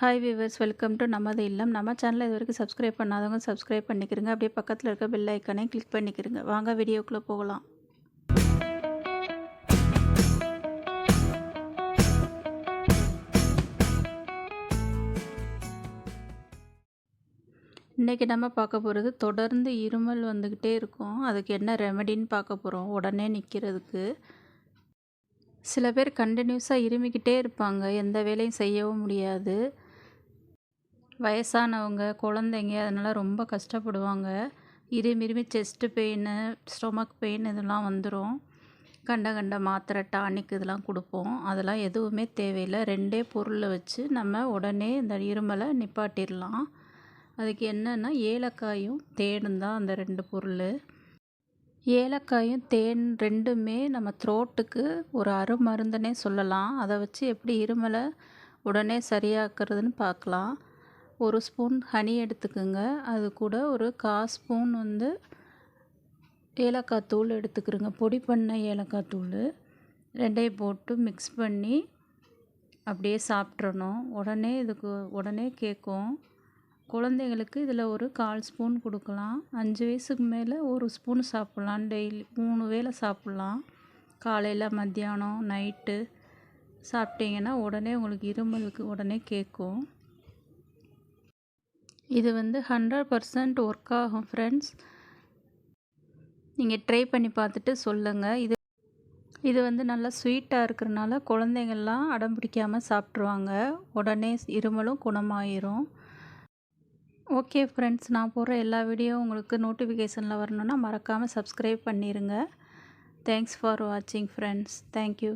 Hi viewers, welcome to நமது இல்லம். நம்ம சேனலை இது வரைக்கும் சப்ஸ்கிரைப் பண்ணாதவங்க சப்ஸ்கிரைப் பண்ணிக்கிறங்க. அப்படியே பக்கத்தில் இருக்க பெல் ஐக்கானே கிளிக் பண்ணிக்கிறங்க. வாங்க வீடியோக்குள்ளே போகலாம். இன்றைக்கி நம்ம பார்க்க போகிறது, தொடர்ந்து இருமல் வந்துக்கிட்டே இருக்கும். அதுக்கு என்ன ரெமெடின்னு பார்க்க போகிறோம். உடனே நிற்கிறதுக்கு சில பேர் கண்டினியூஸாக இருமிக்கிட்டே இருப்பாங்க, எந்த வேலையும் செய்யவும் முடியாது. வயசானவங்க, குழந்தைங்க அதனால் ரொம்ப கஷ்டப்படுவாங்க. இருமி செஸ்ட்டு பெயின், ஸ்டொமக் பெயின் இதெல்லாம் வந்துடும். கண்ட மாத்திரை, டானிக் இதெல்லாம் கொடுப்போம். அதெல்லாம் எதுவுமே தேவையில்லை. 2 பொருளை வச்சு நம்ம உடனே இந்த இருமலை நிப்பாட்டிடலாம். அதுக்கு என்னென்னா, ஏலக்காயும் தேனும் தான் அந்த 2 பொருள். ஏலக்காயும் தேன் 2மே நம்ம த்ரோட்டுக்கு ஒரு அருமருந்துனே சொல்லலாம். அதை வச்சு எப்படி இருமலை உடனே சரியாக்குறதுன்னு பார்க்கலாம். 1 ஸ்பூன் ஹனி எடுத்துக்குங்க. அது கூட ஒரு 1/4 ஸ்பூன் ஏலக்காய் தூள் எடுத்துக்கிறோங்க. பொடி பண்ண ஏலக்காய் தூள் 2ஐயும் போட்டு மிக்ஸ் பண்ணி அப்படியே சாப்பிட்றணும். உடனே கேட்கும். குழந்தைங்களுக்கு இதில் ஒரு 1/4 ஸ்பூன் கொடுக்கலாம். 5 வயசுக்கு மேலே 1 ஸ்பூன் சாப்பிட்லாம். டெய்லி 3 வேளை சாப்பிட்லாம். காலையில், மத்தியானம், நைட்டு சாப்பிட்டீங்கன்னா உடனே உங்களுக்கு இருமலுக்கு உடனே கேட்கும். இது 100% ஒர்க் ஆகும் ஃப்ரெண்ட்ஸ். நீங்கள் ட்ரை பண்ணி பார்த்துட்டு சொல்லுங்கள். இது நல்லா ஸ்வீட்டாக இருக்கிறனால குழந்தைங்கள்லாம் அடம் பிடிக்காமல் சாப்பிட்ருவாங்க. உடனே இருமலும் குணமாயிரும். ஓகே ஃப்ரெண்ட்ஸ், நான் போடுற எல்லா வீடியோவும் உங்களுக்கு நோட்டிஃபிகேஷனில் வரணுன்னா மறக்காமல் சப்ஸ்கிரைப் பண்ணிடுங்க. தேங்க்ஸ் ஃபார் வாட்சிங் ஃப்ரெண்ட்ஸ். தேங்க்யூ.